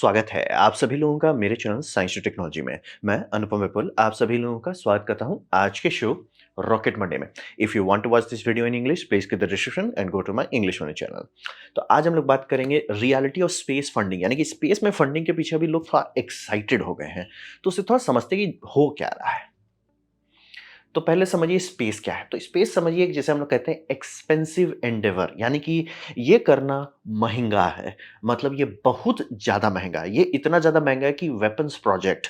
स्वागत है आप सभी लोगों का मेरे चैनल साइंस टू टेक्नोलॉजी में। मैं अनुपम विपुल आप सभी लोगों का स्वागत करता हूं आज के शो रॉकेट मंडे में। If you want to watch this video in English please click the description and go to my English only channel. तो आज हम लोग बात करेंगे रियलिटी ऑफ स्पेस फंडिंग, यानी कि स्पेस में फंडिंग के पीछे अभी लोग थोड़ा एक्साइटेड हो गए हैं। तो उसे थोड़ा समझते हैं कि हो क्या रहा है। तो पहले समझिए स्पेस क्या है। तो स्पेस समझिए कि जैसे हम लोग कहते हैं एक्सपेंसिव एंडेवर, यानी कि ये करना महंगा है। मतलब ये बहुत ज़्यादा महंगा है। ये इतना ज़्यादा महंगा है कि weapons project,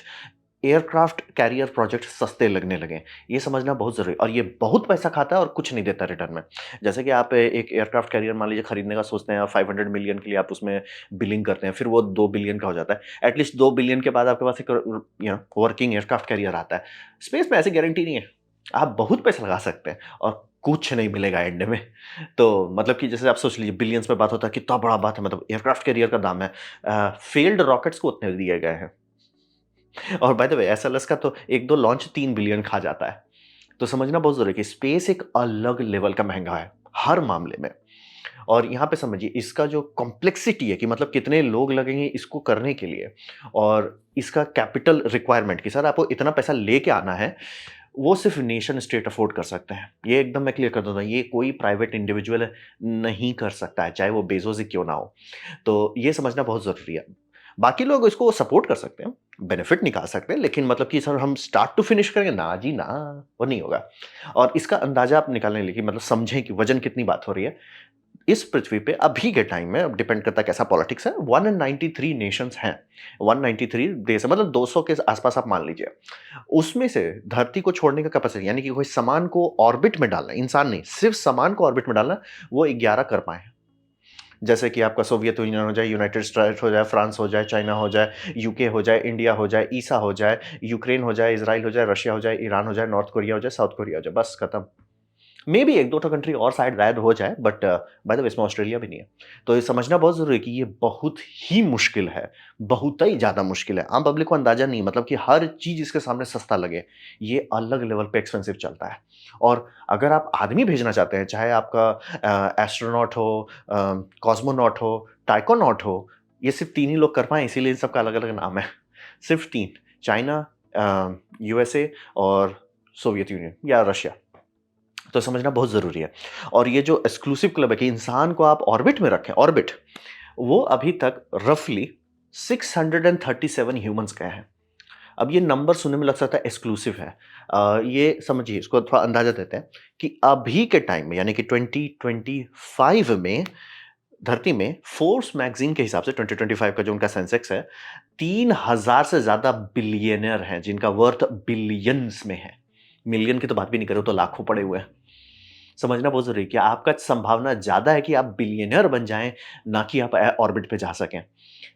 aircraft carrier project सस्ते लगने लगे। ये समझना बहुत ज़रूरी है और ये बहुत पैसा खाता है और कुछ नहीं देता रिटर्न में। जैसे कि आप एक एयरक्राफ्ट कैरियर मान लीजिए खरीदने का सोचते हैं, 500 मिलियन के लिए आप उसमें बिलिंग करते हैं, फिर वो 2 बिलियन का हो जाता है। एटलीस्ट 2 बिलियन के बाद आपके पास एक वर्किंग एयरक्राफ्ट कैरियर आता है। स्पेस में ऐसी गारंटी नहीं है। आप बहुत पैसा लगा सकते हैं और कुछ नहीं मिलेगा एंड में। तो मतलब कि जैसे आप सोच लीजिए बिलियंस में बात होता है, कितना बड़ा बात है। मतलब एयरक्राफ्ट कैरियर का दाम है, फेल्ड रॉकेट्स को उतने दिए गए हैं। और बाय द वे एसएलएस का तो 1-2 लॉन्च 3 बिलियन खा जाता है। तो समझना बहुत ज़रूरी है कि स्पेस एक अलग लेवल का महँगा है, हर मामले में। और यहाँ पे समझिए इसका जो कॉम्प्लेक्सिटी है कि मतलब कितने लोग लगेंगे इसको करने के लिए, और इसका कैपिटल रिक्वायरमेंट कि सर आपको इतना पैसा लेके आना है, वो सिर्फ़ नेशन स्टेट अफ़ोर्ड कर सकते हैं। ये एकदम मैं क्लियर कर देता हूँ, ये कोई प्राइवेट इंडिविजुअल नहीं कर सकता है, चाहे वो बेज़ोस ही क्यों ना हो। तो ये समझना बहुत ज़रूरी है। बाकी लोग इसको सपोर्ट कर सकते हैं, बेनिफिट निकाल सकते हैं, लेकिन मतलब कि सर हम स्टार्ट टू फिनिश करेंगे, ना जी ना, वो नहीं होगा। और इसका अंदाज़ा आप निकालने लगिए, मतलब समझें कि वज़न कितनी बात हो रही है। इस पृथ्वी पे अभी के टाइम में, अब डिपेंड करता है कैसा पॉलिटिक्स है, 193 नेशंस हैं। 193 देश है, मतलब 200 के आस-पास आप मान लीजिए। उसमें से धरती को छोड़ने का कैपेसिटी, यानी कि कोई सामान को ऑर्बिट में डालना, इंसान नहीं, सिर्फ़ सामान को ऑर्बिट में डालना, वो 11 कर पाए हैं। जैसे कि आपका सोवियत यूनियन हो जाए, यूनाइटेड स्टेट्स हो जाए, फ्रांस हो जाए, चाइना हो जाए, यूके हो जाए, इंडिया हो जाए, ईसा हो जाए, यूक्रेन हो जाए, इज़राइल हो जाए, रशिया हो जाए, ईरान हो जाए, नॉर्थ कोरिया हो जाए, साउथ कोरिया हो जाए, बस खत्म। मे बी 1-2 कंट्री और शायद शायद हो जाए, बट बाय द वे इसमें ऑस्ट्रेलिया भी नहीं है। तो ये समझना बहुत ज़रूरी है कि ये बहुत ही मुश्किल है, बहुत ही ज़्यादा मुश्किल है। आम पब्लिक को अंदाज़ा नहीं, मतलब कि हर चीज़ इसके सामने सस्ता लगे, ये अलग लेवल पे एक्सपेंसिव चलता है। और अगर आप आदमी भेजना चाहते हैं, चाहे आपका एस्ट्रोनॉट हो, कॉस्मोनॉट हो, टाइकोनॉट हो, ये सिर्फ़ 3 ही लोग कर पाएँ, इसीलिए इन सब का अलग-अलग नाम है। सिर्फ़ 3, चाइना, यूएसए और सोवियत यूनियन या रशिया। तो समझना बहुत ज़रूरी है। और ये जो एक्सक्लूसिव क्लब है कि इंसान को आप ऑर्बिट में रखें, ऑर्बिट, वो अभी तक रफली 637 ह्यूमन्स गए हैं। अब ये नंबर सुनने में लग सकता है एक्सक्लूसिव है। ये समझिए, इसको थोड़ा अंदाज़ा देते हैं कि अभी के टाइम में, यानी कि 2025 में धरती में फोर्ब्स मैगज़ीन के हिसाब से 2025 का जो उनका सेंसेक्स है, 3000 से ज़्यादा बिलियनियर हैं, जिनका वर्थ बिलियंस में है। मिलियन की तो बात भी नहीं करें, वो तो लाखों पड़े हुए हैं। समझना बहुत ज़रूरी है कि आपका संभावना ज़्यादा है कि आप बिलियनियर बन जाएँ, ना कि आप ऑर्बिट पे जा सकें।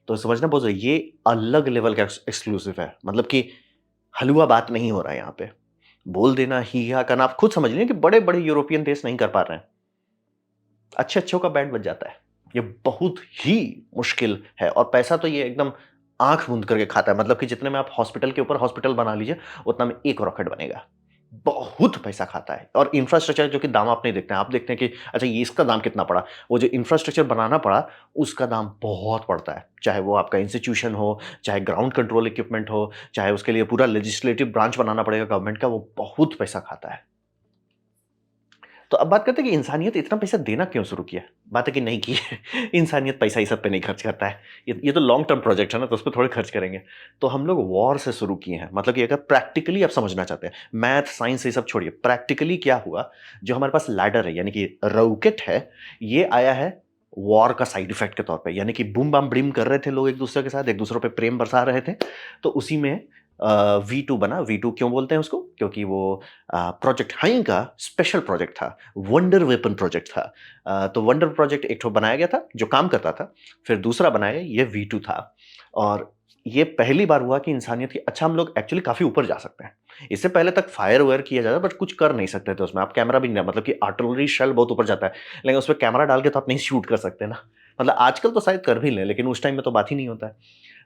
तो समझना बहुत ज़रूरी है, ये अलग लेवल का एक्सक्लूसिव है। मतलब कि हलवा बात नहीं हो रहा है यहाँ पे। बोल देना, ही हा करना, आप खुद समझ लीजिए कि बड़े-बड़े यूरोपियन देश नहीं कर पा रहे हैं। अच्छे-अच्छों का बैंड बज जाता है। ये बहुत ही मुश्किल है और पैसा तो ये एकदम आँख मूंद करके खाता है। मतलब कि जितने में आप हॉस्पिटल के ऊपर हॉस्पिटल बना लीजिए, उतना में 1 रॉकेट बनेगा। बहुत पैसा खाता है और इंफ्रास्ट्रक्चर जो कि दाम आप नहीं देखते हैं। आप देखते हैं कि अच्छा ये इसका दाम कितना पड़ा? वो जो इंफ्रास्ट्रक्चर बनाना पड़ा, उसका दाम बहुत पड़ता है। चाहे वो आपका इंस्टीट्यूशन हो, चाहे ग्राउंड कंट्रोल इक्विपमेंट हो, चाहे उसके लिए पूरा लेजिस्लेटिव ब्रांच बनाना पड़ेगा गवर्नमेंट का, वो बहुत पैसा खाता है। तो अब बात करते हैं कि इंसानियत इतना पैसा देना क्यों शुरू किया? बात है कि नहीं की है। इंसानियत पैसा ही सब पे नहीं खर्च करता है। ये तो लॉन्ग टर्म प्रोजेक्ट है ना, तो उस पे थोड़े खर्च करेंगे। तो हम लोग वॉर से शुरू किए हैं। मतलब कि अगर प्रैक्टिकली आप समझना चाहते हैं, मैथ, साइंस ये सब छोड़िए, प्रैक्टिकली क्या हुआ, जो हमारे पास लैडर है, यानी कि रॉकेट है, ये आया है वॉर का साइड इफेक्ट के तौर पे। यानी कि बूम-बाम-ब्रीम कर रहे थे लोग एक-दूसरे के साथ, एक-दूसरे पे प्रेम बरसा रहे थे। तो उसी में वी2 बना। वी2 क्यों बोलते हैं उसको? क्योंकि वो प्रोजेक्ट हाई का स्पेशल प्रोजेक्ट था, वंडर वेपन प्रोजेक्ट था। तो वंडर प्रोजेक्ट एक ठो बनाया गया था जो काम करता था, फिर दूसरा बनाया गया, ये वी2 था। और ये पहली बार हुआ कि इंसानियत की, अच्छा हम लोग एक्चुअली काफ़ी ऊपर जा सकते हैं। इससे पहले तक फायर-वायर किया जाता बट कुछ कर नहीं सकते थे उसमें। आप कैमरा भी नहीं, मतलब कि आर्टिलरी शेल बहुत ऊपर जाता है, लेकिन उसपे कैमरा डाल के तो आप नहीं शूट कर सकते ना। मतलब आजकल तो शायद कर भी लें, लेकिन उस टाइम में तो बात ही नहीं होता है।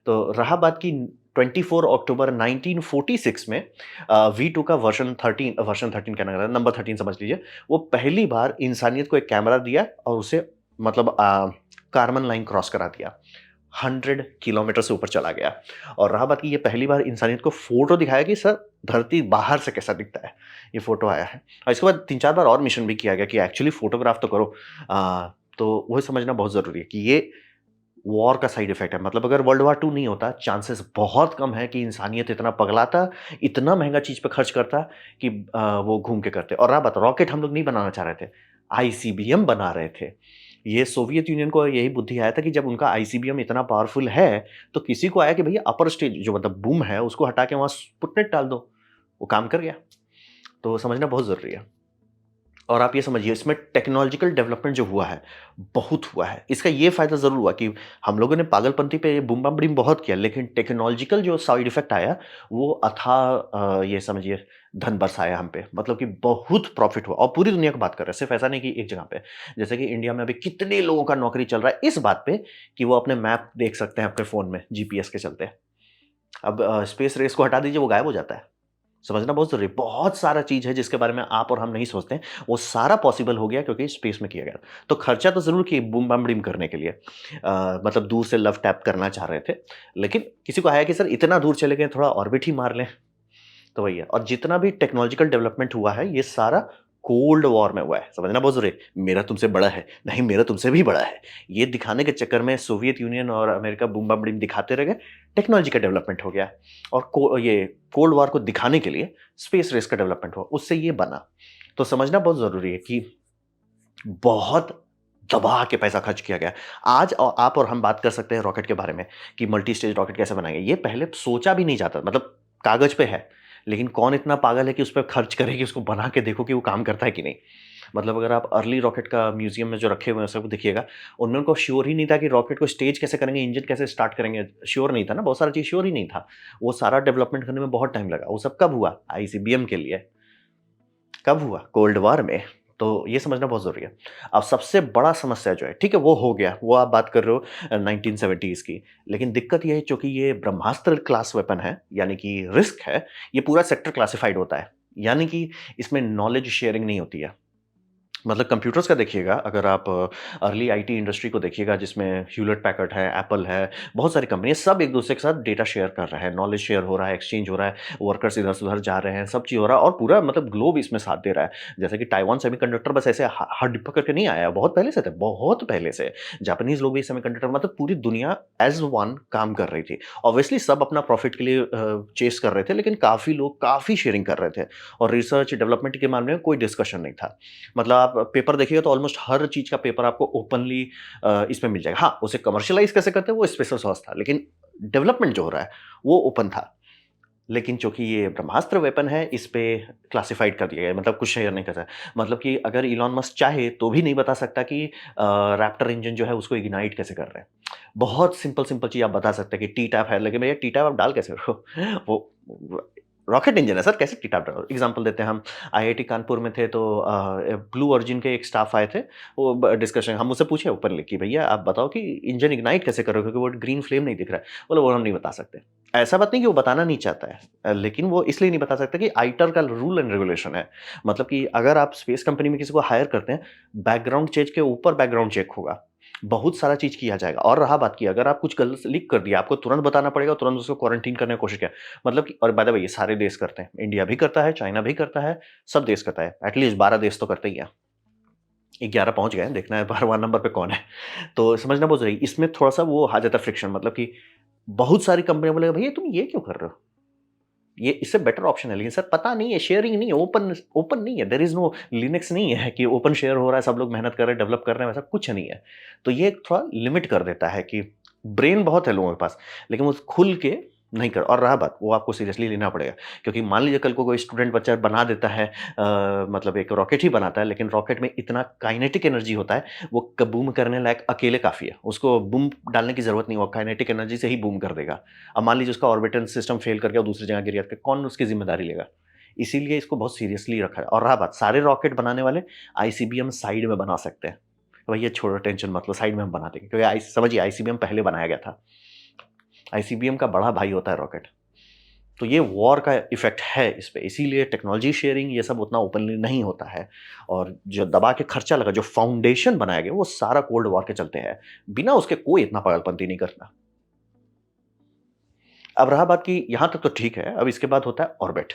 तो रहा बात की 24 अक्टूबर 1946 में वी2 का वर्ज़न 13 कहना गलत है, नंबर 13 समझ लीजिए। वो पहली बार इंसानियत को एक कैमरा दिया और उसे मतलब कार्बन लाइन क्रॉस करा दिया। 100 किलोमीटर से ऊपर चला गया। और रहा बात कि ये पहली बार इंसानियत को फ़ोटो दिखाया कि सर धरती बाहर से कैसा दिखता है, ये फ़ोटो आया है। और इसके बाद 3-4 बार और मिशन भी किया गया कि एक्चुअली फ़ोटोग्राफ तो करो। तो वो समझना बहुत ज़रूरी है कि ये वॉर का साइड इफ़ेक्ट है। मतलब अगर वर्ल्ड वॉर 2 नहीं होता, चांसेस बहुत कम है कि इंसानियत इतना पगलाता, इतना महँगा चीज़ पे खर्च करता कि वो घूम के करते। और रहा बात रॉकेट हम लोग नहीं बनाना चाह रहे थे, आईसीबीएम बना रहे थे। ये सोवियत यूनियन को यही बुद्धि आया था कि जब उनका आईसीबीएम इतना पावरफुल है, तो किसी को आया कि भैया अपर स्टेज जो मतलब बूम है, उसको हटा के वहाँ स्पुतनिक डाल दो। वो काम कर गया। तो समझना बहुत ज़रूरी है। और आप ये समझिए इसमें टेक्नोलॉजिकल डेवलपमेंट जो हुआ है, बहुत हुआ है। इसका ये फ़ायदा ज़रूर हुआ कि हम लोगों ने पागलपंती पे बूम-बाम-बड़ीम बहुत किया, लेकिन टेक्नोलॉजिकल जो साइड इफ़ेक्ट आया, वो अथाह ये समझिए धन बरसाया हम पे। मतलब कि बहुत प्रॉफ़िट हुआ और पूरी दुनिया की बात कर रहे हैं, सिर्फ़ ऐसा नहीं कि एक जगह पे। जैसे कि इंडिया में अभी कितने लोगों का नौकरी चल रहा है इस बात पे कि वो अपने मैप देख सकते हैं अपने फ़ोन में, जीपीएस के चलते। अब स्पेस रेस को हटा दीजिए, वो गायब हो जाता है। समझना बहुत ज़रूरी है। बहुत सारा चीज़ है जिसके बारे में आप और हम नहीं सोचते हैं, वो सारा पॉसिबल हो गया क्योंकि स्पेस में किया गया। तो खर्चा तो ज़रूर किए बूम-बाम-बड़ीम करने के लिए। मतलब दूर से लव टैप करना चाह रहे थे, लेकिन किसी को आया कि सर इतना दूर चले गए, थोड़ा ऑर्बिट ही मार लें। तो वही है और जितना भी टेक्नोलॉजिकल डेवलपमेंट हुआ है, ये सारा कोल्ड वॉर में हुआ है, समझना बहुत ज़रूरी है। मेरा तुमसे बड़ा है, नहीं मेरा तुमसे भी बड़ा है। ये दिखाने के चक्कर में सोवियत यूनियन और अमेरिका बूम-बाम-बड़ीम दिखाते रह गए, टेक्नोलॉजी का डेवलपमेंट हो गया और ये कोल्ड वॉर को दिखाने के लिए स्पेस रेस का डेवलपमेंट हुआ, उससे ये बना। तो समझना बहुत ज़रूरी है कि बहुत दबा के पैसा खर्च किया गया। आज आप और हम बात कर सकते हैं रॉकेट के बारे में कि मल्टी स्टेज रॉकेट कैसे बनाएँगे। ये पहले सोचा भी नहीं जाता मतलब कागज़ पे है, लेकिन कौन इतना पागल है कि उस पे खर्च करे कि उसको बना के देखो कि वो काम करता है कि नहीं। मतलब अगर आप अर्ली रॉकेट का म्यूज़ियम में जो रखे हुए हैं सब देखिएगा, उनमें उनको श्योर ही नहीं था कि रॉकेट को स्टेज कैसे करेंगे, इंजन कैसे स्टार्ट करेंगे, श्योर नहीं था ना, बहुत सारी चीज़ श्योर ही नहीं था। वो सारा डेवलपमेंट करने में बहुत टाइम लगा। वो सब कब हुआ? आईसीबीएम के लिए। कब हुआ? कोल्ड वॉर में। तो ये समझना बहुत ज़रूरी है। अब सबसे बड़ा समस्या जो है, ठीक है वो हो गया, वो आप बात कर रहे हो 1970s की। लेकिन दिक्कत ये है चूँकि ये ब्रह्मास्त्र क्लास वेपन है, यानी कि रिस्क है, ये पूरा सेक्टर क्लासिफाइड होता है। यानी कि इसमें नॉलेज शेयरिंग नहीं होती है। मतलब कंप्यूटर्स का देखिएगा अगर आप अर्ली आईटी इंडस्ट्री को देखिएगा जिसमें ह्यूलेट पैकर्ड है, एप्पल है, बहुत सारी कंपनियाँ सब एक-दूसरे के साथ डेटा शेयर कर रहे हैं, नॉलेज शेयर हो रहा है, एक्सचेंज हो रहा है, वर्कर्स इधर से उधर जा रहे हैं, सब चीज़ हो रहा है और पूरा मतलब ग्लोब इसमें साथ दे रहा है। जैसे कि ताइवान सेमीकंडक्टर बस ऐसे ह हट पकड़ के नहीं आया, बहुत पहले से थे, बहुत पहले से। जापानीज़ लोग भी सेमीकंडक्टर मतलब पूरी दुनिया एज़ वन काम कर रही थी। ऑब्वियसली सब अपना प्रॉफिट के लिए चेज़ कर रहे थे, लेकिन काफ़ी लोग काफ़ी शेयरिंग कर रहे थे और रिसर्च डेवलपमेंट के मामले में कोई डिस्कशन नहीं था। मतलब आप पेपर देखिएगा तो ऑलमोस्ट हर चीज़ का पेपर आपको ओपनली इसमें मिल जाएगा। हाँ, उसे कमर्शियलाइज़ कैसे करते हैं वो स्पेशल सॉस था, लेकिन डेवलपमेंट जो हो रहा है वो ओपन था। लेकिन चूँकि ये ब्रह्मास्त्र वेपन है, इस पे क्लासिफ़ाइड कर दिया गया है, मतलब कुछ शेयर नहीं कर सकता। मतलब कि अगर इलॉन मस्क चाहे तो भी नहीं बता सकता कि रैप्टर इंजन जो है उसको इग्नाइट कैसे कर रहे हैं। बहुत सिंपल-सिंपल चीज़ आप बता सकते हैं कि टी-टैप है, लेकिन भैया टी-टैप आप डाल कैसे रहे हो? वो रॉकेट इंजन है सर, कैसे टी-टैप डालोगे? एग्ज़ाम्पल देते हैं हम आईआईटी कानपुर में थे तो ब्लू ओरिजिन के एक स्टाफ आए थे, वो डिस्कशन हम उससे पूछे ओपनली कि भैया आप बताओ कि इंजन इग्नाइट कैसे करोगे? क्योंकि वो ग्रीन फ्लेम नहीं दिख रहा है। बोले वो हम नहीं बता सकते। ऐसा बात नहीं कि वो बताना नहीं चाहता है लेकिन वो इसलिए नहीं बता सकता कि आईटर का रूल एंड रेगुलेशन है। मतलब कि अगर आप स्पेस कंपनी में किसी को हायर करते हैं, बैकग्राउंड चेक के ऊपर बैकग्राउंड चेक होगा। बहुत सारा चीज़ किया जाएगा और रहा बात की अगर आप कुछ गलत लीक कर दिया, आपको तुरंत बताना पड़ेगा, तुरंत उसको क्वारंटाइन करने की कोशिश किया। मतलब कि और बाय द वे ये सारे देश करते हैं। इंडिया भी करता है, चाइना भी करता है, सब देश करता है। एट लीस्ट 12 देश तो करते ही हैं। 11 पहुँच गए हैं, देखना है 12वाँ नंबर पे कौन है। तो समझना बहुत ज़रूरी है। इसमें थोड़ा-सा वो आ जाता है फ्रिक्शन मतलब कि बहुत सारी कंपनियाँ बोलेंगी, "भैया तुम ये क्यों कर रहे हो? ये इससे बेटर ऑप्शन है।" लेकिन सर पता नहीं है, शेयरिंग नहीं है, ओपन ओपन नहीं है। देयर इज़ नो लिनक्स नहीं है कि ओपन शेयर हो रहा है, सब लोग मेहनत कर रहे हैं, डेवलप कर रहे हैं, वैसा कुछ नहीं है। तो ये थोड़ा लिमिट कर देता है कि ब्रेन बहुत है लोगों के पास, लेकिन वो खुल के नहीं कर और रहा बात, वो आपको सीरियसली लेना पड़ेगा। क्योंकि मान लीजिए कल को कोई स्टूडेंट बच्चा बना देता है मतलब एक रॉकेट ही बनाता है, लेकिन रॉकेट में इतना काइनेटिक एनर्जी होता है, वो बूम करने लायक अकेले काफ़ी है। उसको बूम डालने की ज़रूरत नहीं, वो काइनेटिक एनर्जी से ही बूम कर देगा। अब मान लीजिए उसका ऑर्बिटल सिस्टम फेल कर गया, वो दूसरी जगह गिर गया, तो कौन उसकी ज़िम्मेदारी लेगा? इसीलिए इसको बहुत सीरियसली रखा है और रहा बात सारे रॉकेट बनाने वाले आईसीबीएम साइड में बना सकते हैं। भैया छोड़ो टेंशन मत लो, साइड में हम बना देंगे क्योंकि समझिए आईसीबीएम पहले बनाया गया था। आईसीबीएम का बड़ा भाई होता है रॉकेट। तो ये वॉर का इफ़ेक्ट है इस पे, इसीलिए टेक्नोलॉजी शेयरिंग ये सब उतना ओपनली नहीं होता है और जो दबा के खर्चा लगा, जो फाउंडेशन बनाया गया, वो सारा कोल्ड वॉर के चलते है। बिना उसके कोई इतना पागलपंती नहीं करता। अब रहा बात कि यहाँ तक तो ठीक है, अब इसके बाद होता है ऑर्बिट।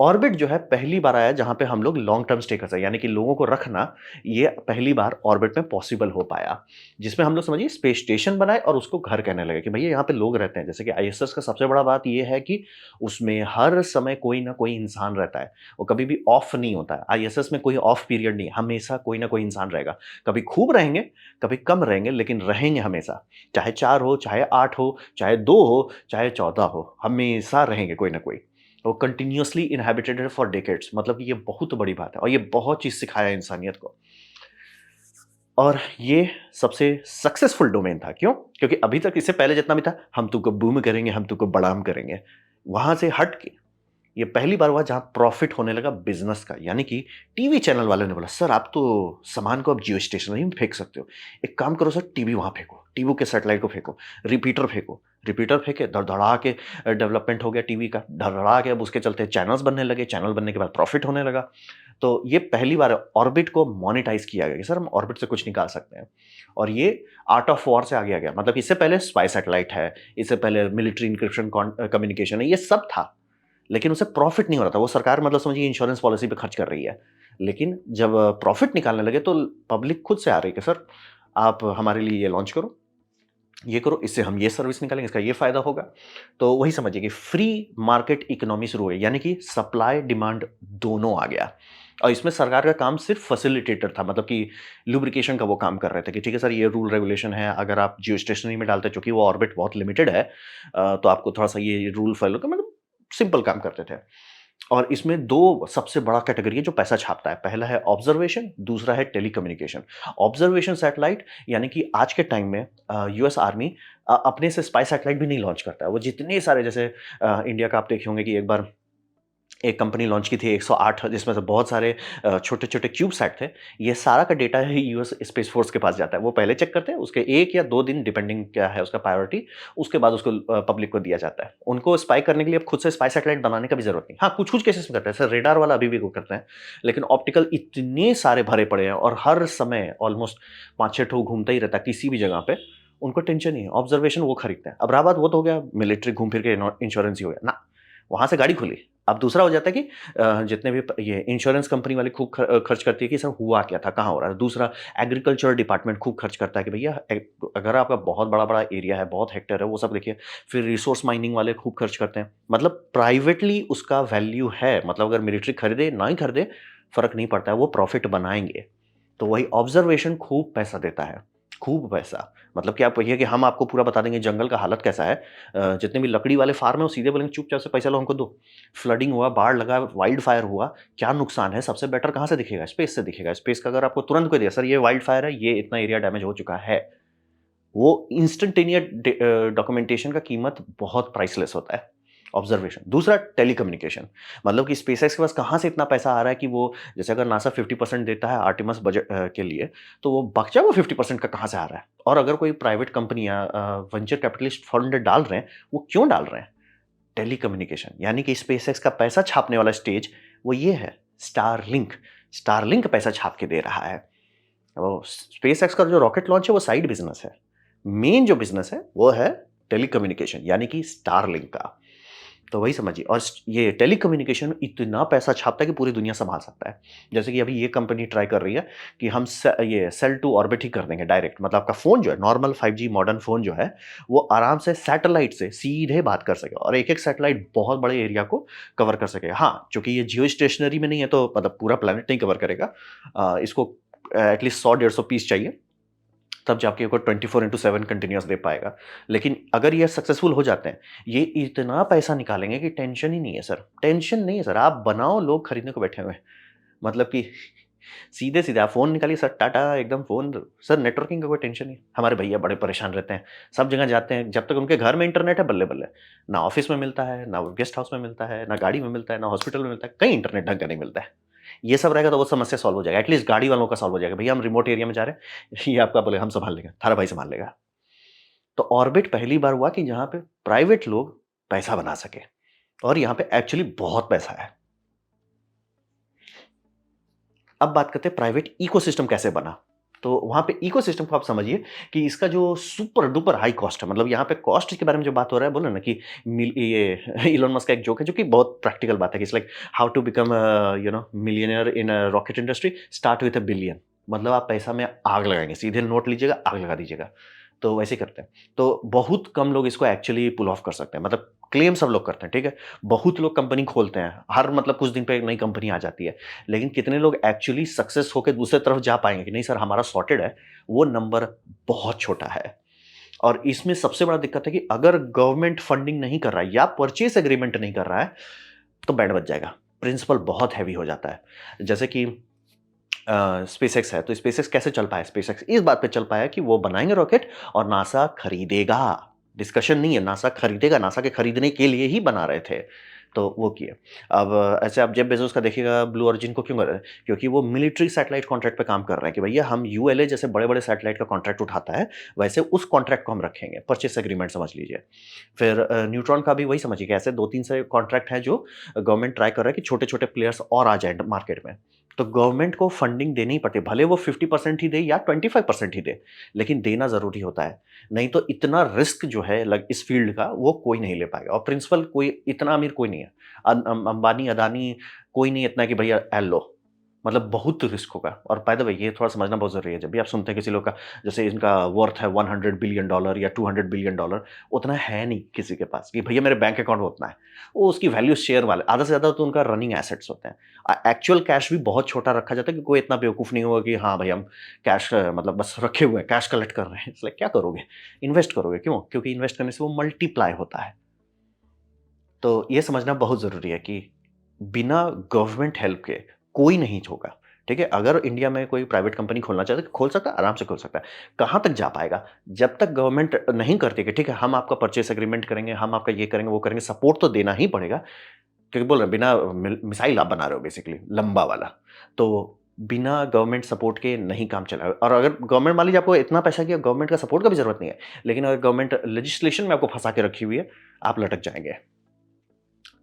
ऑर्बिट जो है पहली बार आया जहाँ पे हम लोग लॉन्ग टर्म स्टे कर सकें, यानी कि लोगों को रखना, ये पहली बार ऑर्बिट में पॉसिबल हो पाया। जिसमें हम लोग समझिए स्पेस स्टेशन बनाए और उसको घर कहने लगे कि भैया यहाँ पे लोग रहते हैं। जैसे कि आईएसएस का सबसे बड़ा बात ये है कि उसमें हर समय कोई ना कोई इंसान रहता है, वो कभी भी ऑफ नहीं होता है। आईएसएस में कोई ऑफ पीरियड नहीं है, हमेशा कोई ना कोई इंसान रहेगा। कभी खूब रहेंगे, कभी कम रहेंगे, लेकिन रहेंगे हमेशा। चाहे 4 हो, चाहे 8 हो, चाहे 2 हो, चाहे 14 हो, हमेशा रहेंगे कोई ना कोई। वो कंटिन्यूअसली इनहैबिटेड है फॉर डेकेड्स, मतलब कि ये बहुत बड़ी बात है और ये बहुत चीज़ सिखाया है इंसानियत को। और ये सबसे सक्सेसफुल डोमेन था, क्यों? क्योंकि अभी तक इससे पहले जितना भी था, हम तुमको बूम करेंगे, हम तुमको बड़ाम करेंगे। वहाँ से हट के ये पहली बार हुआ जहाँ प्रॉफिट होने लगा बिज़नेस का, यानी कि टीवी चैनल वाले ने बोला, "सर आप तो सामान को अब जियो स्टेशनरी में फेंक सकते हो। एक काम करो सर, टीवी वहाँ फेंको, टीवी के सैटेलाइट को फेंको, रिपीटर फेंको।" रिपीटर फेंके, धड़-धड़ा के डेवलपमेंट हो गया टीवी का, धड़-धड़ा के अब उसके चलते चैनल्स बनने लगे, चैनल बनने के बाद प्रॉफिट होने लगा। तो ये पहली बार ऑर्बिट को मोनेटाइज़ किया गया कि सर हम ऑर्बिट से कुछ निकाल सकते हैं। और ये आर्ट ऑफ वॉर से आगे आ गया, मतलब इससे पहले स्पाई सैटेलाइट है, इससे पहले मिलिट्री इनक्रिप्शन कम्युनिकेशन है, ये सब था। लेकिन उसे प्रॉफिट नहीं हो रहा था। वो सरकार मतलब समझिए इंश्योरेंस पॉलिसी पे खर्च कर रही है। लेकिन जब प्रॉफिट निकालने लगे तो पब्लिक खुद से आ रही है कि सर आप हमारे लिए ये लॉन्च करो, ये करो, इससे हम ये सर्विस निकालेंगे, इसका ये फ़ायदा होगा। तो वही समझिए कि फ्री मार्केट इकोनॉमी शुरू हो गई, यानी कि सप्लाई डिमांड दोनों आ गया। और इसमें सरकार का काम सिर्फ फैसिलिटेटर था, मतलब कि लुब्रिकेशन का वो काम कर रहे थे कि ठीक है सर ये रूल रेगुलेशन है, अगर आप जियो स्टेशनरी में डालते हैं, चूँकि वो ऑर्बिट बहुत लिमिटेड है, तो आपको थोड़ा-सा ये रूल फॉलो का मतलब सिंपल काम करते थे। और इसमें 2 सबसे बड़ा कैटेगरी है जो पैसा छापता है। पहला है ऑब्जर्वेशन, दूसरा है टेलीकम्युनिकेशन। ऑब्जर्वेशन सैटेलाइट, यानी कि आज के टाइम में यूएस आर्मी अपने से स्पाई सैटेलाइट भी नहीं लॉन्च करता है। वो जितने सारे जैसे इंडिया का आप देखे होंगे कि एक बार एक कंपनी लॉन्च की थी 108, जिसमें से बहुत सारे छोटे-छोटे क्यूबसैट थे। ये सारा का डेटा ही यूएस स्पेस फ़ोर्स के पास जाता है। वो पहले चेक करते हैं, उसके 1 या 2 दिन डिपेंडिंग क्या है उसका प्रायोरिटी, उसके बाद उसको पब्लिक को दिया जाता है। उनको स्पाई करने के लिए अब खुद से स्पाई सैटेलाइट बनाने का भी ज़रूरत नहीं। हाँ, कुछ-कुछ केसेस में करते हैं, सर रेडार वाला अभी भी वो करते हैं। लेकिन ऑप्टिकल इतने सारे भरे पड़े हैं और हर समय ऑलमोस्ट 5-6 ठो घूमता ही रहता है किसी भी जगह पे, उनको टेंशन नहीं है। ऑब्जर्वेशन वो खरीदते हैं। अब रहा बात, वो तो हो गया मिलिट्री घूम फिर के इंश्योरेंस ही हो गया ना, वहाँ से गाड़ी खुली। अब दूसरा हो जाता है कि जितने भी ये इंश्योरेंस कंपनी वाले खूब खर्च करती है कि सर हुआ क्या था, कहाँ हो रहा है। दूसरा एग्रीकल्चर डिपार्टमेंट खूब खर्च करता है कि भैया अगर आपका बहुत बड़ा-बड़ा एरिया है, बहुत हेक्टेयर है, वो सब देखिए। फिर रिसोर्स माइनिंग वाले खूब खर्च करते हैं। मतलब प्राइवेटली उसका वैल्यू है, मतलब अगर मिलिट्री खरीदे, ना ही खरीदे, फ़र्क नहीं पड़ता है, वो प्रॉफ़िट बनाएँगे। तो वही ऑब्ज़र्वेशन खूब पैसा देता है, खूब पैसा। मतलब कि आप कहिए कि हम आपको पूरा बता देंगे जंगल का हालत कैसा है। जितने भी लकड़ी वाले फार्म हैं, वो सीधे बोलेंगे चुपचाप से पैसा लो हमको दो। फ्लडिंग हुआ, बाढ़ लगा, वाइल्ड फायर हुआ, क्या नुकसान है? सबसे बेटर कहाँ से दिखेगा? स्पेस से दिखेगा। स्पेस का अगर आपको तुरंत कोई दिया, सर ये वाइल्ड फायर है, ये इतना एरिया डैमेज हो चुका है। वो इंस्टेंटेनियस डॉक्यूमेंटेशन का कीमत बहुत प्राइसलेस होता है। ऑब्जर्वेशन। दूसरा टेलीकम्युनिकेशन, मतलब कि स्पेसएक्स के पास कहाँ से इतना पैसा आ रहा है कि वो, जैसे अगर नासा 50% देता है आर्टेमिस बजट के लिए, तो वो बचा हुआ 50% का कहाँ से आ रहा है? और अगर कोई प्राइवेट कंपनी या वेंचर कैपिटलिस्ट फंड डाल रहे हैं, वो क्यों डाल रहे हैं? टेलीकम्युनिकेशन, यानी कि स्पेसएक्स का पैसा छापने वाला स्टेज वो ये है, स्टारलिंक। स्टारलिंक पैसा छाप के दे रहा है। वो स्पेसएक्स का जो रॉकेट लॉन्च है वो साइड बिज़नेस है। मेन जो बिज़नेस है वो है टेलीकम्युनिकेशन, यानी कि स्टारलिंक का। तो वही समझिए, और ये टेलीकम्युनिकेशन में इतना पैसा छापता है कि पूरी दुनिया सँभाल सकता है। जैसे कि अभी ये कंपनी ट्राई कर रही है कि हम ये सेल टू ऑर्बिट ही कर देंगे डायरेक्ट, मतलब आपका फ़ोन जो है, नॉर्मल 5G मॉडर्न फ़ोन जो है, वो आराम से सैटेलाइट से सीधे बात कर सके और एक-एक सैटेलाइट बहुत बड़े एरिया को कवर कर सके। हाँ, चूँकि ये जियो स्टेशनरी में नहीं है तो मतलब पूरा प्लैनेट नहीं कवर करेगा। इसको एटलीस्ट 100-150 पीस चाहिए, तब जाके वो 24/7 कंटिन्यूअस दे पाएगा। लेकिन अगर ये सक्सेसफुल हो जाते हैं, ये इतना पैसा निकालेंगे कि टेंशन ही नहीं है सर, टेंशन नहीं है सर। आप बनाओ, लोग खरीदने को बैठे हुए हैं। मतलब कि सीधे-सीधे आप फ़ोन निकालिए सर, टाटा एकदम फ़ोन। सर नेटवर्किंग का कोई टेंशन नहीं। हमारे भैया बड़े परेशान रहते हैं, सब जगह जाते हैं, जब तक उनके घर में इंटरनेट है बल्ले-बल्ले। ना ऑफ़िस में मिलता है, ना गेस्ट हाउस में मिलता है, ना गाड़ी में मिलता है, ना हॉस्पिटल में मिलता है, कहीं इंटरनेट ढंग का नहीं मिलता है। ये सब रहेगा तो वो समस्या सॉल्व हो जाएगा। एटलीस्ट गाड़ी वालों का सॉल्व हो जाएगा। भैया हम रिमोट एरिया में जा रहे हैं, ये आपका बोले हम सँभाल लेंगे, थारा भाई सँभाल लेगा। तो ऑर्बिट पहली बार हुआ कि जहाँ पे प्राइवेट लोग पैसा बना सके, और यहाँ पे एक्चुअली बहुत पैसा है। अब बात करते हैं प्राइवेट इकोसिस्टम कैसे बना। तो वहाँ पे इकोसिस्टम को आप समझिए कि इसका जो सुपर डुपर हाई कॉस्ट है, मतलब यहाँ पे कॉस्ट के बारे में जो बात हो रहा है, बोला ना कि ये इलोन मस्क का एक जोक है जो कि बहुत प्रैक्टिकल बात है कि it's like how to become millionaire in rocket industry, start with a billion. मतलब आप पैसा में आग लगाएंगे, सीधे नोट लीजिएगा, आग लगा दीजिएगा। तो वैसे ही करते हैं। तो बहुत कम लोग इसको एक्चुअली पुल ऑफ कर सकते हैं, मतलब क्लेम सब लोग करते हैं, ठीक है। बहुत लोग कंपनी खोलते हैं, हर मतलब कुछ दिन पे एक नई कंपनी आ जाती है, लेकिन कितने लोग एक्चुअली सक्सेस होकर दूसरे तरफ जा पाएंगे कि नहीं सर हमारा सॉर्टेड है, वो नंबर बहुत छोटा है। और इसमें सबसे बड़ा दिक्कत है कि अगर गवर्नमेंट फंडिंग नहीं कर रहा है या परचेस एग्रीमेंट नहीं कर रहा है, तो बैंड बज जाएगा, प्रिंसिपल बहुत हैवी हो जाता है। जैसे कि स्पेसएक्स है, तो स्पेसएक्स कैसे चल पाया? स्पेसएक्स इस बात पे चल पाया कि वो बनाएंगे रॉकेट और नासा खरीदेगा। डिस्कशन नहीं है, नासा खरीदेगा, नासा के खरीदने के लिए ही बना रहे थे। तो वो किए। अब ऐसे आप जेफ बेजोस का देखिएगा, ब्लू ओरिजिन को क्यों कर रहे हैं? क्योंकि वो मिलिट्री सैटेलाइट कॉन्ट्रैक्ट पे काम कर रहे हैं कि भैया हम यूएलए जैसे बड़े-बड़े सैटेलाइट का कॉन्ट्रैक्ट उठाता है, वैसे उस कॉन्ट्रैक्ट को हम रखेंगे, परचेस एग्रीमेंट समझ लीजिए। फिर न्यूट्रॉन का भी वही समझिए कि ऐसे 2-3 से कॉन्ट्रैक्ट हैं जो गवर्नमेंट ट्राई कर रहा है कि छोटे-छोटे प्लेयर्स और आ जाएँ मार्केट में। तो गवर्नमेंट को फंडिंग देनी ही पड़ती है, भले वो 50% ही दे या 25% ही दे, लेकिन देना ज़रूरी होता है। नहीं तो इतना रिस्क जो है लग इस फ़ील्ड का, वो कोई नहीं ले पाएगा, और प्रिंसिपल कोई इतना अमीर कोई नहीं है। अंबानी, अदानी कोई नहीं इतना कि भैया लो, मतलब बहुत रिस्क होगा। और बाय द वे ये थोड़ा समझना बहुत ज़रूरी है, जब भी आप सुनते हैं किसी लोग का, जैसे इनका वर्थ है $100 बिलियन या $200 बिलियन, उतना है नहीं किसी के पास कि भैया मेरे बैंक अकाउंट में उतना है। वो उसकी वैल्यू शेयर वाले, आधा से ज़्यादा तो उनका रनिंग एसेट्स होते हैं। एक्चुअल कैश भी बहुत छोटा रखा जाता है कि कोई इतना बेवकूफ़ नहीं होगा कि हाँ भाई हम कैश मतलब बस रखे हुए हैं, कैश कलेक्ट कर रहे हैं। इट्स लाइक क्या करोगे? इन्वेस्ट करोगे, क्यों? क्योंकि इन्वेस्ट करने से वो मल्टीप्लाई होता है। तो ये समझना बहुत ज़रूरी है कि बिना गवर्नमेंट हेल्प के कोई नहीं होगा, ठीक है? अगर इंडिया में कोई प्राइवेट कंपनी खोलना चाहता है, तो खोल सकता है, आराम से खोल सकता है। कहाँ तक जा पाएगा? जब तक गवर्नमेंट नहीं करती कि ठीक है, हम आपका परचेस एग्रीमेंट करेंगे, हम आपका ये करेंगे, वो करेंगे, सपोर्ट तो देना ही पड़ेगा, क्योंकि बोल रहे हैं बिना मिसाइल आप बना रहे हो बेसिकली, लंबा वाला। तो बिना गवर्नमेंट सपोर्ट के नहीं काम चलेगा। और अगर गवर्नमेंट मान लीजिए आपको इतना पैसा कि गवर्नमेंट का सपोर्ट का भी ज़रूरत नहीं है, लेकिन अगर गवर्नमेंट लेजिस्लेशन में आपको फँसा के रखी हुई है, आप लटक जाएँगे।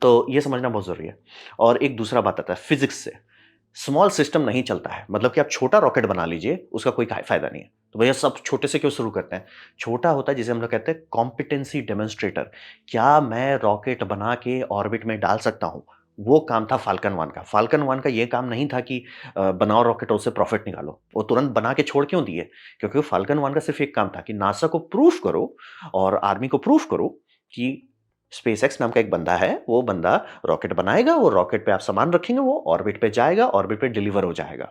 तो ये समझना बहुत ज़रूरी है। और एक दूसरा बात आता है फिज़िक्स से। स्मॉल सिस्टम नहीं चलता है, मतलब कि आप छोटा रॉकेट बना लीजिए, उसका कोई फ़ायदा नहीं है। तो भैया सब छोटे से क्यों शुरू करते हैं? छोटा होता है जिसे हम लोग कहते हैं कॉम्पिटेंसी डेमोंस्ट्रेटर। क्या मैं रॉकेट बना के ऑर्बिट में डाल सकता हूँ? वो काम था फाल्कन 1 का। फाल्कन 1 का ये काम नहीं था कि बनाओ रॉकेट और उससे प्रॉफ़िट निकालो। वो तुरंत बना के छोड़ क्यों दिए? क्योंकि फाल्कन 1 का सिर्फ़ एक काम था कि नासा को प्रूफ़ करो और आर्मी को प्रूफ़ करो कि स्पेसएक्स नाम का एक बंदा है, वो बंदा रॉकेट बनाएगा, वो रॉकेट पे आप सामान रखेंगे, वो ऑर्बिट पे जाएगा, ऑर्बिट पे डिलीवर हो जाएगा।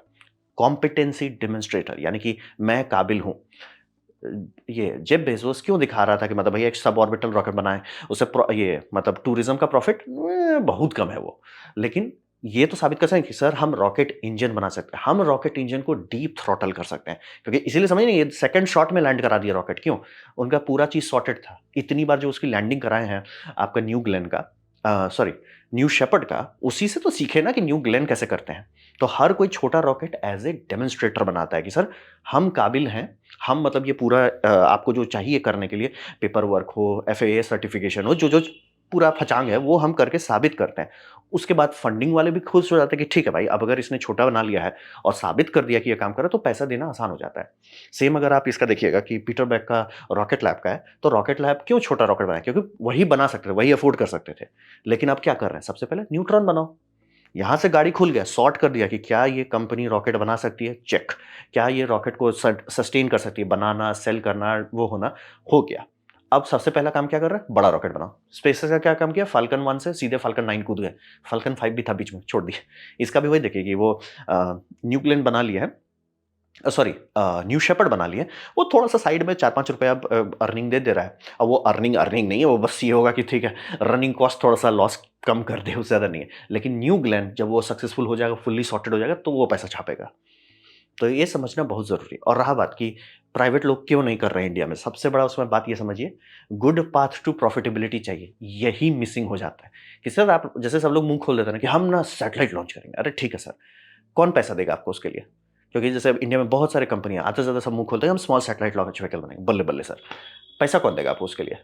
कॉम्पिटेंसी डेमोंस्ट्रेटर, यानी कि मैं काबिल हूँ। अ, ये जेफ बेज़ोस क्यों दिखा रहा था कि मतलब भैया एक सब ऑर्बिटल रॉकेट बनाएँ, उससे ये मतलब टूरिज़्म का प्रॉफ़िट बहुत कम है वो। लेकिन ये तो साबित कर सकते हैं कि सर हम रॉकेट इंजन बना सकते हैं। हम रॉकेट इंजन को डीप थ्रॉटल कर सकते हैं। क्योंकि इसीलिए समझिए ये सेकंड शॉट में लैंड करा दिया रॉकेट, क्यों? उनका पूरा चीज़ सॉर्टेड था। इतनी बार जो उसकी लैंडिंग कराए हैं आपका न्यू ग्लेन का, सॉरी, न्यू शेपर्ड का, उसी से तो सीखे ना कि न्यू ग्लेन कैसे करते हैं। तो हर कोई छोटा रॉकेट एज़ ए डेमोंस्ट्रेटर बनाता है कि सर हम काबिल हैं, हम मतलब ये पूरा आपको जो चाहिए करने के लिए पेपर वर्क हो, एफएए सर्टिफिकेशन हो, जो-जो पूरा फचांग है वो हम करके साबित करते हैं। उसके बाद फंडिंग वाले भी खुश हो जाते हैं कि ठीक है भाई, अब अगर इसने छोटा बना लिया है और साबित कर दिया कि ये काम कर रहा है, तो पैसा देना आसान हो जाता है। सेम अगर आप इसका देखिएगा कि पीटर बेक का रॉकेट लैब का है, तो रॉकेट लैब क्यों छोटा रॉकेट बनाया? क्योंकि वही बना सकते थे, वही अफ़ोर्ड कर सकते थे। लेकिन अब क्या कर रहे हैं? सबसे पहले न्यूट्रॉन बनाओ। यहाँ से गाड़ी खुल गया, सॉर्ट कर दिया कि क्या ये कंपनी रॉकेट बना सकती है? चेक। क्या ये रॉकेट को सस्टेन कर सकती है? बनाना, सेल करना, वो होना, हो गया। अब सबसे पहला काम क्या कर रहा है? बड़ा रॉकेट बनाओ। स्पेसएक्स का क्या काम किया? फाल्कन 1 से सीधे फाल्कन 9 कूद गए। फाल्कन 5 भी था बीच में, छोड़ दिए। इसका भी वही देखिए कि वो न्यू प्लेन बना लिया है, सॉरी, न्यू शेपर्ड बना लिया है। वो थोड़ा-सा साइड में ₹4-5 अब अर्निंग दे रहा है। अब वो अर्निंग अर्निंग नहीं है, वो बस ये होगा कि ठीक है, रनिंग कॉस्ट थोड़ा-सा लॉस कम कर दे, उससे ज़्यादा नहीं है। लेकिन न्यू ग्लेन जब वो सक्सेसफुल हो जाएगा, फुल्ली सॉर्टेड हो जाएगा, तो वो पैसा छापेगा। तो ये समझना बहुत ज़रूरी है। और रहा बात कि प्राइवेट लोग क्यों नहीं कर रहे हैं इंडिया में, सबसे बड़ा उसमें बात ये समझिए, गुड पाथ टू प्रॉफिटेबिलिटी चाहिए, यही मिसिंग हो जाता है। कि सर आप जैसे सब लोग मुँह खोल देते हैं ना कि हम ना सैटेलाइट लॉन्च करेंगे। अरे ठीक है सर, कौन पैसा देगा आपको उसके लिए? क्योंकि जैसे अब इंडिया में बहुत सारी कंपनियाँ आते से ज़्यादा सब मुँह खोलते हैं, हम स्मॉल सैटेलाइट लॉन्च व्हीकल बनाएंगे। बल्ले-बल्ले सर, पैसा कौन देगा आपको उसके लिए?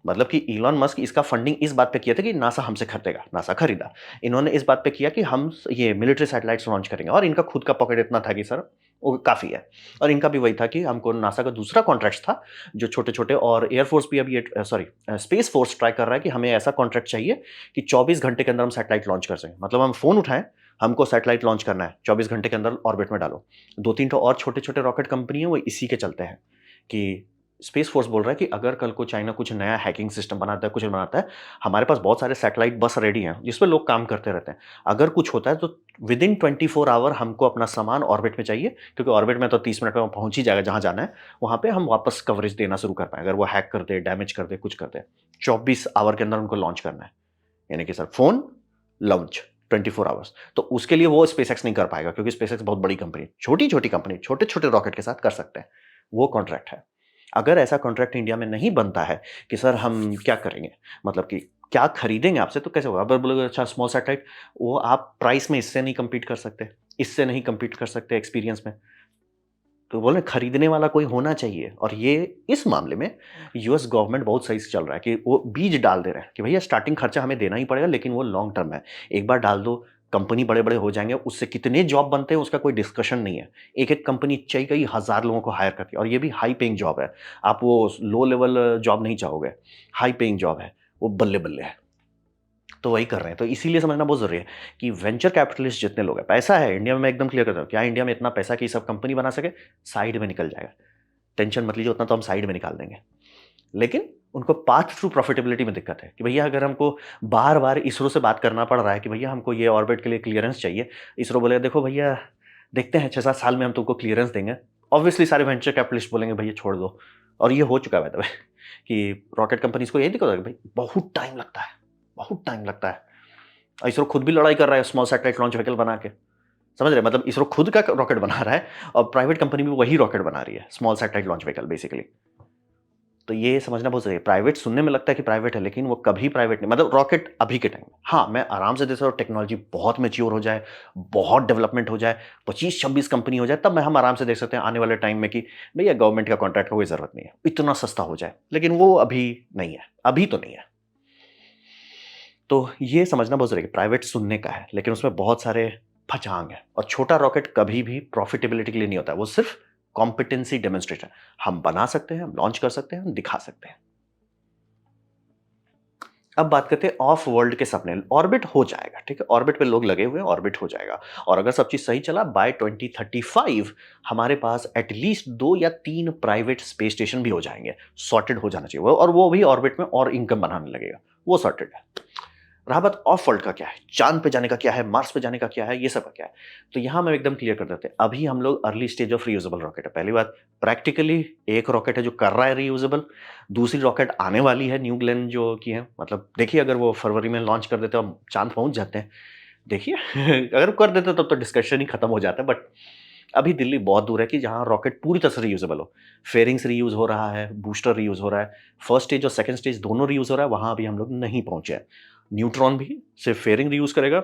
मतलब कि इलॉन मस्क इसका फंडिंग इस बात पे किया था कि नासा हमसे खरीदेगा, नासा खरीदा। इन्होंने इस बात पे किया कि हम ये मिलिट्री सैटेलाइट्स लॉन्च करेंगे, और इनका खुद का पॉकेट इतना था कि सर वो काफ़ी है। और इनका भी वही था कि हमको नासा का दूसरा कॉन्ट्रैक्ट था, जो छोटे-छोटे, और एयरफोर्स भी अभी स्पेस फोर्स ट्राई कर रहा है कि हमें ऐसा कॉन्ट्रैक्ट चाहिए कि 24 घंटे के अंदर हम सैटेलाइट लॉन्च कर सकें। मतलब हम फ़ोन उठाएँ, हमको सैटेलाइट लॉन्च करना है, 24 घंटे के अंदर ऑर्बिट में डालो। 2-3 ठो और छोटे-छोटे रॉकेट कंपनी है, वो इसी के चलते हैं कि स्पेस फोर्स बोल रहा है कि अगर कल को चाइना कुछ नया हैकिंग सिस्टम बनाता है, कुछ बनाता है, हमारे पास बहुत सारे सैटेलाइट बस रेडी हैं, जिसपे लोग काम करते रहते हैं। अगर कुछ होता है तो विदिन 24 आवर हमको अपना सामान ऑर्बिट में चाहिए, क्योंकि ऑर्बिट में तो 30 मिनट में वो पहुँच ही जाएगा जहाँ जाना है, वहाँ पे हम वापस कवरेज देना शुरू कर पाएँ। अगर वो हैक कर दे, डैमेज कर दे, कुछ कर दे, 24 आवर के अंदर उनको लॉन्च करना है। यानी कि सर फ़ोन, लॉन्च 24 आवर्स। तो उसके लिए वो स्पेसएक्स नहीं कर पाएगा, क्योंकि स्पेसएक्स बहुत बड़ी कंपनी है। छोटी-छोटी कंपनी, छोटे-छोटे रॉकेट के साथ कर सकते हैं। वो कॉन्ट्रैक्ट है। अगर ऐसा कॉन्ट्रैक्ट इंडिया में नहीं बनता है कि सर हम क्या करेंगे? मतलब कि क्या खरीदेंगे आपसे, तो कैसे होगा? अगर बोलोगे अच्छा स्मॉल सैटेलाइट, वो आप प्राइस में इससे नहीं कम्पीट कर सकते, इससे नहीं कम्पीट कर सकते एक्सपीरियंस में। तो बोल रहे हैं खरीदने वाला कोई होना चाहिए, और ये इस मामले में यूएस गवर्नमेंट बहुत सही से चल रहा है कि वो बीज डाल दे रहे हैं कि भैया स्टार्टिंग खर्चा हमें देना ही पड़ेगा, लेकिन वो लॉन्ग टर्म है। एक बार डाल दो, कंपनी बड़े-बड़े हो जाएँगे, उससे कितने जॉब बनते हैं उसका कोई डिस्कशन नहीं है। एक-एक कंपनी कई-कई हज़ार लोगों को हायर करती है, और ये भी हाई पेइंग जॉब है। आप वो लो लेवल जॉब नहीं चाहोगे, हाई पेइंग जॉब है, वो बल्ले-बल्ले है। तो वही कर रहे हैं। तो इसीलिए समझना बहुत ज़रूरी है कि वेंचर कैपिटलिस्ट जितने लोग हैं, पैसा है इंडिया में, मैं एकदम क्लियर करता हूँ। क्या इंडिया में इतना पैसा कि सब कंपनी बना सके? साइड में निकल जाएगा। टेंशन मत लीजिए, उतना तो हम साइड में निकाल देंगे। लेकिन उनको पाथ थ्रू प्रॉफिटेबिलिटी में दिक्कत है कि भैया अगर हमको बार-बार इसरो से बात करना पड़ रहा है कि भैया हमको ये ऑर्बिट के लिए क्लीयरेंस चाहिए। इसरो बोलेगा देखो भैया देखते हैं 6-7 साल में हम तुमको क्लीयरेंस देंगे। ऑब्वियसली सारे वेंचर कैपिटलिस्ट बोलेंगे भैया छोड़ दो। और ये हो चुका है बाय द वे कि रॉकेट कंपनीज़ को यही दिक्कत है कि भाई बहुत टाइम लगता है, बहुत टाइम लगता है। इसरो खुद भी लड़ाई कर रहा है स्मॉल सैटेलाइट लॉन्च व्हीकल बना के। समझ रहे हैं? मतलब इसरो खुद का रॉकेट बना रहा है, और प्राइवेट कंपनी भी वही रॉकेट बना रही है, small satellite launch vehicle basically. तो ये समझना बहुत ज़रूरी है। प्राइवेट सुनने में लगता है कि प्राइवेट है, लेकिन वो कभी प्राइवेट नहीं, मतलब रॉकेट अभी के टाइम में। हाँ, मैं आराम से दे सकता हूँ टेक्नोलॉजी बहुत मैच्योर हो जाए, बहुत डेवलपमेंट हो जाए, 25-26 कंपनी हो जाए, तब मैं हम आराम से देख सकते हैं आने वाले टाइम में कि भैया गवर्नमेंट का कॉन्ट्रैक्ट का कोई ज़रूरत नहीं है, इतना सस्ता हो जाए। लेकिन वो अभी नहीं है, अभी तो नहीं है। तो ये समझना बहुत ज़रूरी है, प्राइवेट सुनने का है, लेकिन उसमें बहुत सारे फचांग हैं, और छोटा रॉकेट कभी भी प्रॉफिटेबिलिटी के लिए नहीं होता है, वो सिर्फ कॉम्पिटेंसी डेमोन्स्ट्रेशन। हम बना सकते हैं, हम लॉन्च कर सकते हैं, हम दिखा सकते हैं। अब बात करते हैं ऑफ वर्ल्ड के सपने। ऑर्बिट हो जाएगा, ठीक है? ऑर्बिट पे लोग लगे हुए हैं, ऑर्बिट हो जाएगा, और अगर सब चीज़ सही चला बाय 2035 हमारे पास एटलीस्ट 2 या 3 प्राइवेट स्पेस स्टेशन भी हो जाएँगे। सॉर्टेड हो जाना चाहिए वो, और वो भी ऑर्बिट में और इनकम बनाने लगेगा। वो सॉर्टेड है। रहा बात ऑफ वर्ल्ड का क्या है, चांद पे जाने का क्या है, मार्स पे जाने का क्या है, ये सब का क्या है। तो यहाँ हम एकदम क्लियर कर देते हैं, अभी हम लोग early stage of reusable rocket है। पहली बात, प्रैक्टिकली एक रॉकेट है जो कर रहा है रीयूजेबल, दूसरी रॉकेट आने वाली है न्यू ग्लेन जो की है। मतलब देखिए अगर वो फरवरी में लॉन्च कर देते हैं और चांद पहुंच जाते हैं, देखिए अगर कर देते तब तो डिस्कशन ही खत्म हो जाता है। बट अभी दिल्ली बहुत दूर है कि जहाँ रॉकेट पूरी तरह से रीयूजेबल हो। फेयरिंग्स रीयूज हो रहा है, बूस्टर रीयूज हो रहा है, फर्स्ट स्टेज और सेकंड स्टेज दोनों रीयूज हो रहा है, वहाँ अभी हम लोग नहीं पहुँचे हैं। न्यूट्रॉन भी सिर्फ फेयरिंग रीयूज करेगा,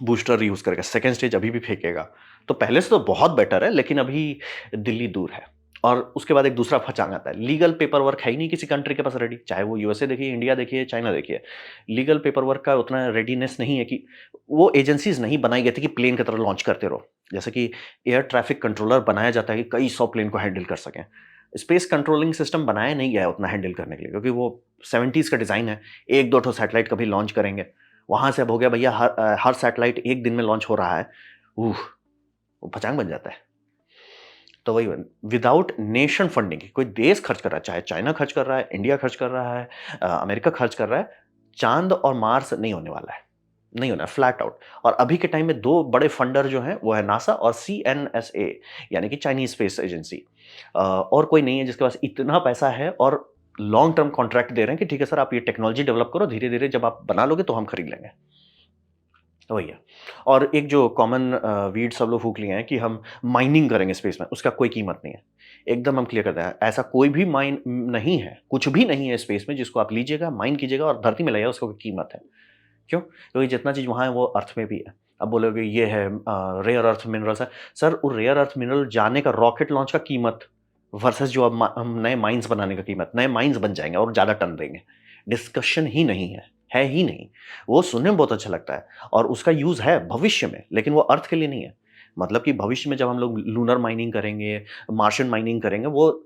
बूस्टर रीयूज करेगा, सेकंड स्टेज अभी भी फेंकेगा। तो पहले से तो बहुत बेटर है, लेकिन अभी दिल्ली दूर है। और उसके बाद एक दूसरा फचांग आता है, लीगल पेपर वर्क है ही नहीं किसी कंट्री के पास रेडी, चाहे वो यूएसए देखिए, इंडिया देखिए, चाइना देखिए। लीगल पेपर वर्क का उतना रेडीनेस नहीं है कि वो एजेंसीज नहीं बनाई गई थी कि प्लेन की तरह लॉन्च करते रहो। जैसे कि एयर ट्रैफिक कंट्रोलर बनाया जाता है कि कई 100 प्लेन को हैंडल कर सकें। स्पेस कंट्रोलिंग सिस्टम बनाया नहीं गया है उतना हैंडल करने के लिए, क्योंकि वो 70s का डिज़ाइन है। 1-2 ठो सैटेलाइट कभी लॉन्च करेंगे, वहाँ से अब हो गया भैया हर सैटेलाइट एक दिन में लॉन्च हो रहा है। उह! वो पचांग बन जाता है। तो वही विदाउट नेशन फंडिंग, कोई देश खर्च कर रहा है, चाहे चाइना खर्च कर रहा है, इंडिया खर्च कर रहा है, अमेरिका खर्च कर रहा है, चांद और मार्स नहीं होने वाला है, नहीं होना है, फ्लैट आउट। और अभी के टाइम में 2 बड़े फंडर जो हैं वो है नासा और सीएनएसए, यानी कि चाइनीज स्पेस एजेंसी। और कोई नहीं है जिसके पास इतना पैसा है और लॉन्ग टर्म कॉन्ट्रैक्ट दे रहे हैं कि ठीक है सर आप ये टेक्नोलॉजी डेवलप करो, धीरे-धीरे जब आप बना लोगे तो हम खरीद लेंगे। तो वही है। और एक जो कॉमन वीड सब लोग फूँक लिए हैं कि हम माइनिंग करेंगे स्पेस में, उसका कोई कीमत नहीं है। एकदम हम क्लियर करते हैं, ऐसा कोई भी माइन नहीं है, कुछ भी नहीं है स्पेस में जिसको आप लीजिएगा, माइन कीजिएगा और धरती में लाइएगा, उसको कोई कीमत है। क्यों? क्योंकि जितना चीज़ वहाँ है वो अर्थ में भी है। अब बोलोगे ये है रेयर अर्थ मिनरल्स है। सर वो रेयर अर्थ मिनरल जाने का रॉकेट लॉन्च का कीमत वर्सेस जो अब हम नए माइन्स बनाने का कीमत, नए माइन्स बन जाएँगे और ज़्यादा टन देंगे। डिस्कशन ही नहीं है ही नहीं। वो सुनने में बहुत अच्छा लगता है और उसका यूज़ है भविष्य में, लेकिन वो अर्थ के लिए नहीं है। मतलब कि भविष्य में जब हम लोग लूनर माइनिंग करेंगे, मार्शियन माइनिंग करेंगे, वो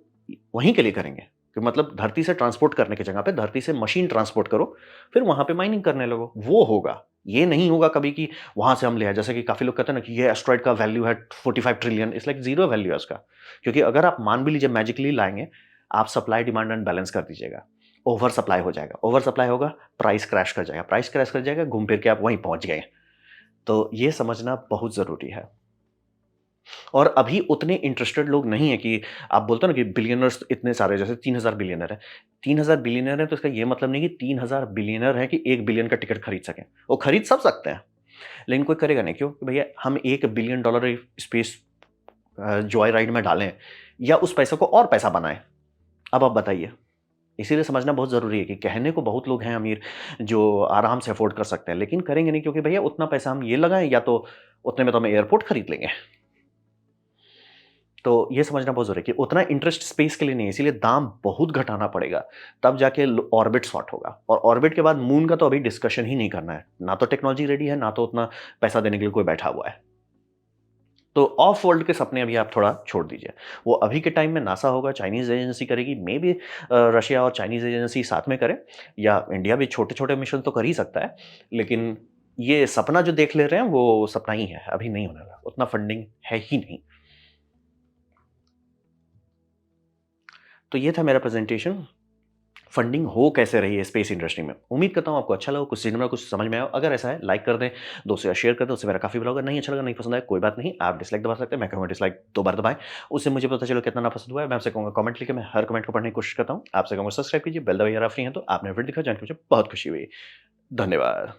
वहीं के लिए करेंगे कि मतलब धरती से ट्रांसपोर्ट करने की जगह पे धरती से मशीन ट्रांसपोर्ट करो, फिर वहाँ पे माइनिंग करने लगो, वो होगा। ये नहीं होगा कभी कि वहाँ से हम ले आए। जैसे कि काफ़ी लोग कहते हैं ना कि ये एस्टेरॉयड का वैल्यू है 45 trillion, it's like zero value है उसका। क्योंकि अगर आप मान भी लीजिए मैजिकली लाएँगे, आप सप्लाई डिमांड एंड बैलेंस कर दीजिएगा, ओवर सप्लाई हो जाएगा, ओवर सप्लाई होगा, प्राइस क्रैश कर जाएगा, प्राइस क्रैश कर जाएगा, घूम फिर के आप वहीं पहुँच गए। तो ये समझना बहुत ज़रूरी है। और अभी उतने इंटरेस्टेड लोग नहीं है कि आप बोलते हो ना कि बिलियनर्स इतने सारे, जैसे 3000 बिलियनर है। 3000 बिलियनर है तो इसका ये मतलब नहीं कि 3000 बिलियनर है कि 1 बिलियन का टिकट खरीद सकें। वो खरीद सब सकते हैं, लेकिन कोई करेगा नहीं। क्यों? कि भैया हम 1 billion dollar space Joy ride में डालें या उस पैसे को और पैसा बनाएँ। अब आप बताइए। इसीलिए समझना बहुत ज़रूरी है कि कहने को बहुत लोग हैं अमीर जो आराम से अफ़ोर्ड कर सकते हैं, लेकिन करेंगे नहीं, क्योंकि भैया उतना पैसा हम ये लगाएँ या तो उतने में तो हम एयरपोर्ट खरीद लेंगे। तो ये समझना बहुत ज़रूरी है कि उतना इंटरेस्ट स्पेस के लिए नहीं है, इसीलिए दाम बहुत घटाना पड़ेगा, तब जाके ऑर्बिट सॉर्ट होगा। और ऑर्बिट के बाद मून का तो अभी डिस्कशन ही नहीं करना है। ना तो टेक्नोलॉजी रेडी है, ना तो उतना पैसा देने के लिए कोई बैठा हुआ है। तो ऑफ वर्ल्ड के सपने अभी आप थोड़ा छोड़ दीजिए। वो अभी के टाइम में नासा होगा, चाइनीज़ एजेंसी करेगी, मेबी रशिया और चाइनीज़ एजेंसी साथ में करें, या इंडिया भी छोटे-छोटे मिशन तो कर ही सकता है। लेकिन ये सपना जो देख ले रहे हैं, वो सपना ही है, अभी नहीं होने वाला। उतना फंडिंग है ही नहीं। तो ये था मेरा प्रेज़ेंटेशन, फंडिंग हो कैसे रही है स्पेस इंडस्ट्री में। उम्मीद करता हूँ आपको अच्छा लगा, कुछ सीखने में, कुछ समझ में आया हो। अगर ऐसा है, लाइक कर दें, दोस्तों या शेयर कर दें, उससे मेरा काफ़ी भला होगा। नहीं अच्छा लगा, नहीं पसंद आया, कोई बात नहीं, आप डिसलाइक दबा सकते हैं। मैं कहूँगा डिसलाइक 2 बार दबाएँ, उससे मुझे पता चले कितना नापसंद हुआ है। मैं आपसे कहूँगा कमेंट लिखें, मैं हर कमेंट को पढ़ने की कोशिश करता हूँ। आपसे कहूँगा सब्सक्राइब कीजिए, बेल दबाइए अगर आप फ्री हैं तो। आपने वीडियो देखा, जान के मुझे बहुत खुशी हुई। धन्यवाद।